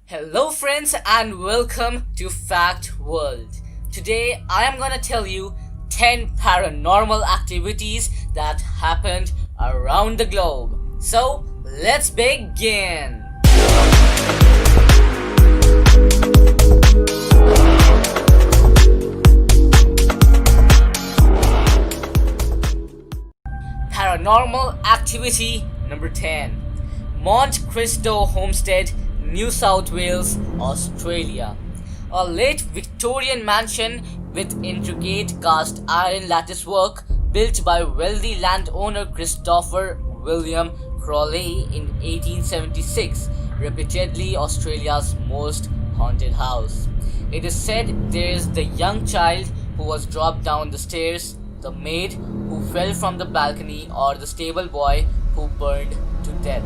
Hello, friends, and welcome to Fact World. Today, I am gonna tell you 10 paranormal activities that happened around the globe. So, let's begin. Paranormal activity number 10, Mont Cristo Homestead, New South Wales, Australia. A late Victorian mansion with intricate cast iron latticework built by wealthy landowner Christopher William Crawley in 1876, reputedly Australia's most haunted house. It is said there is the young child who was dropped down the stairs, the maid who fell from the balcony, or the stable boy who burned to death.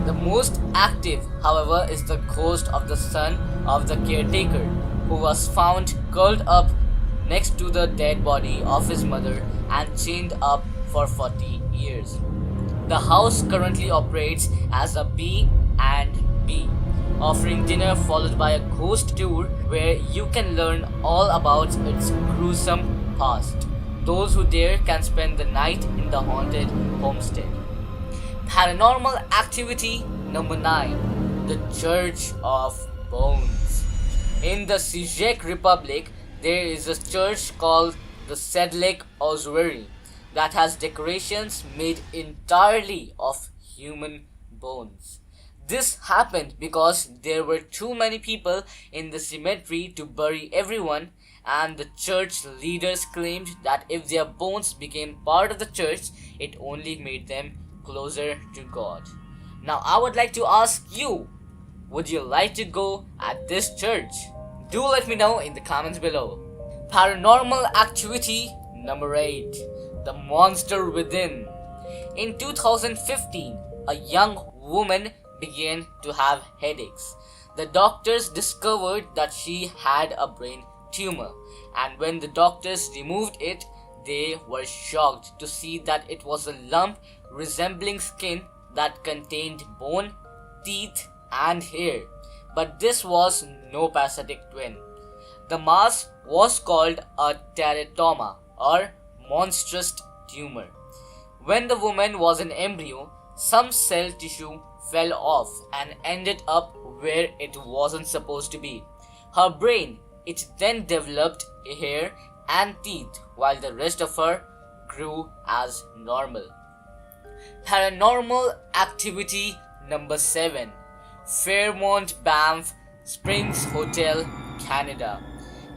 The most active, however, is the ghost of the son of the caretaker, who was found curled up next to the dead body of his mother and chained up for 40 years. The house currently operates as a B&B, offering dinner followed by a ghost tour where you can learn all about its gruesome past. Those who dare can spend the night in the haunted homestead. Paranormal activity number 9, the Church of Bones. In the Czech Republic, there is a church called the Sedlec Ossuary that has decorations made entirely of human bones. This happened because there were too many people in the cemetery to bury everyone, and the church leaders claimed that if their bones became part of the church, it only made them closer to God. Now, I would like to ask you, would you like to go at this church? Do let me know in the comments below. Paranormal activity number 8, the Monster Within. In 2015, a young woman began to have headaches. The doctors discovered that she had a brain tumor, and when the doctors removed it, they were shocked to see that it was a lump resembling skin that contained bone, teeth, and hair. But this was no parasitic twin. The mass was called a teratoma, or monstrous tumor. When the woman was an embryo, some cell tissue fell off and ended up where it wasn't supposed to be. Her brain, it then developed hair and teeth, while the rest of her grew as normal. Paranormal activity number 7, Fairmont Banff Springs Hotel, Canada.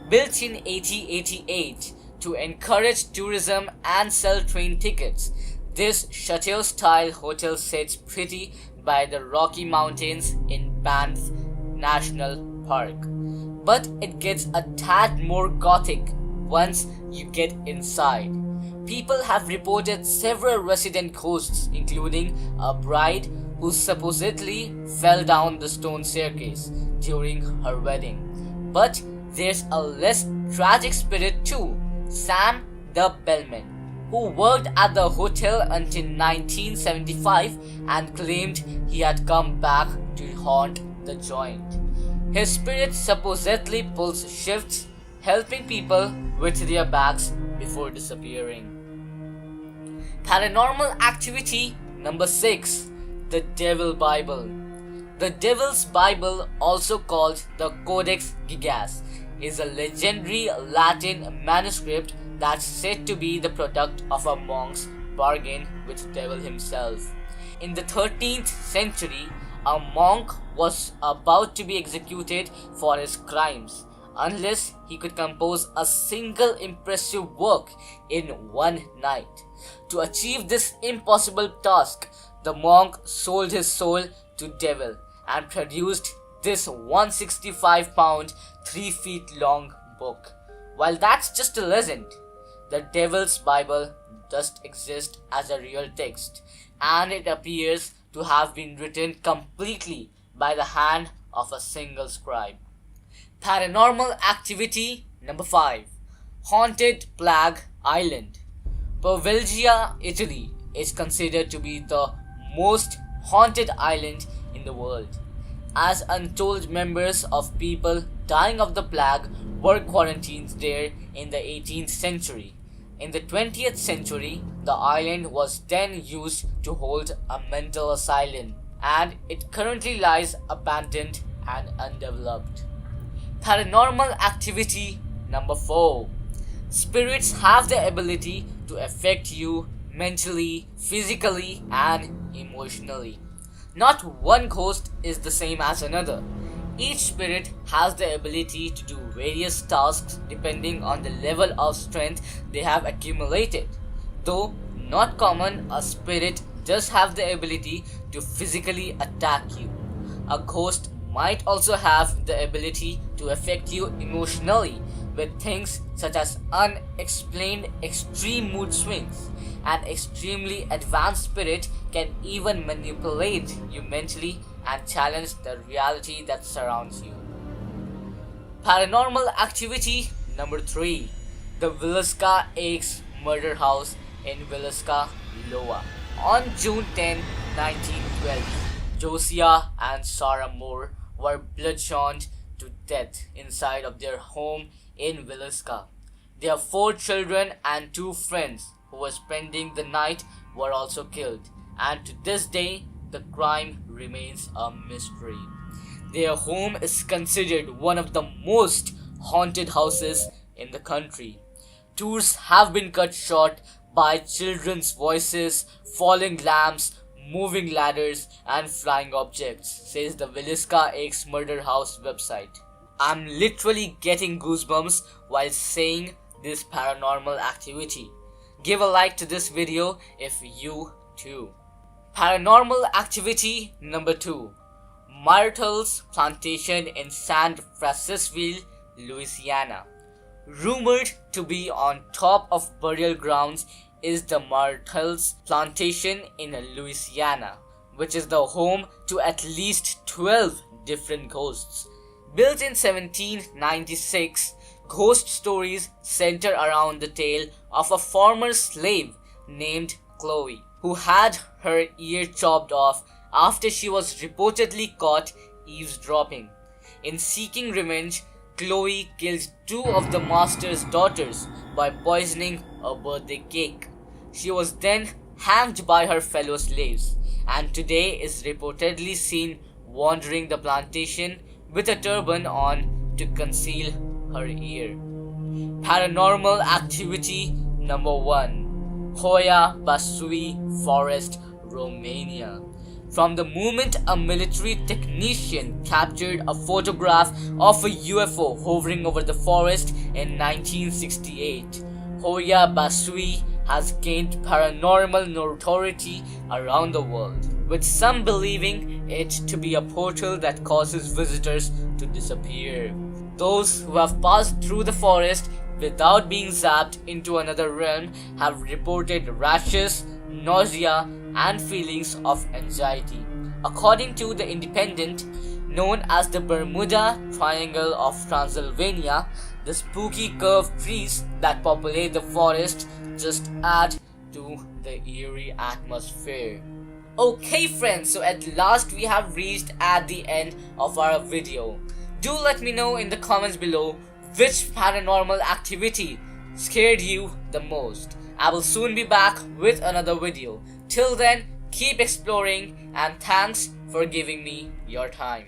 Built in 1888 to encourage tourism and sell train tickets, this chateau-style hotel sits pretty by the Rocky Mountains in Banff National Park. But it gets a tad more gothic once you get inside. People have reported several resident ghosts, including a bride who supposedly fell down the stone staircase during her wedding. But there's a less tragic spirit too, Sam the Bellman, who worked at the hotel until 1975 and claimed he had come back to haunt the joint. His spirit supposedly pulls shifts, helping people with their bags before disappearing. Paranormal activity number 6, the Devil Bible. The Devil's Bible, also called the Codex Gigas, is a legendary Latin manuscript that's said to be the product of a monk's bargain with the devil himself. In the 13th century, a monk was about to be executed for his crimes unless he could compose a single impressive work in one night. To achieve this impossible task, the monk sold his soul to devil and produced this 165-pound, 3 feet long book. While that's just a legend, the Devil's Bible does exist as a real text, and it appears to have been written completely by the hand of a single scribe. Paranormal activity number 5, Haunted Plague Island. Poveglia, Italy is considered to be the most haunted island in the world. as untold members of people dying of the plague were quarantined there in the 18th century. In the 20th century, the island was then used to hold a mental asylum, and it currently lies abandoned and undeveloped. Paranormal activity number 4. Spirits have the ability to affect you mentally, physically, and emotionally. Not one ghost is the same as another. Each spirit has the ability to do various tasks depending on the level of strength they have accumulated. Though not common, a spirit does have the ability to physically attack you. A ghost might also have the ability to affect you emotionally with things such as unexplained extreme mood swings. An extremely advanced spirit can even manipulate you mentally and challenge the reality that surrounds you. Paranormal activity number 3. The Villisca Axe Murder House in Villisca, Iowa. On June 10, 1912, Josiah and Sarah Moore were bludgeoned to death inside of their home in Villisca. Their 4 children and 2 friends who were spending the night were also killed, and to this day the crime remains a mystery. Their home is considered one of the most haunted houses in the country. Tours have been cut short by children's voices, falling lamps, moving ladders, and flying objects, says the Villisca Axe Murder House website. I'm literally getting goosebumps while saying this paranormal activity. Give a like to this video if you too. Paranormal activity number 2. Myrtle's plantation in San Francisco, Louisiana. Rumored to be on top of burial grounds is the Myrtle's plantation in Louisiana, which is the home to at least 12 different ghosts. Built in 1796, ghost stories center around the tale of a former slave named Chloe, who had her ear chopped off after she was reportedly caught eavesdropping. In seeking revenge, Chloe killed 2 of the master's daughters by poisoning a birthday cake. She was then hanged by her fellow slaves, and today is reportedly seen wandering the plantation with a turban on to conceal her ear. Paranormal activity number 1. Hoia Basui Forest, Romania. From the moment a military technician captured a photograph of a UFO hovering over the forest in 1968, Hoia Basui has gained paranormal notoriety around the world, with some believing it to be a portal that causes visitors to disappear. Those who have passed through the forest without being zapped into another realm have reported rashes, nausea, and feelings of anxiety. According to The Independent, known as the Bermuda Triangle of Transylvania, the spooky curved trees that populate the forest just add to the eerie atmosphere. Okay friends, so at last we have reached at the end of our video. Do let me know in the comments below which paranormal activity scared you the most. I will soon be back with another video. Till then, keep exploring and thanks for giving me your time.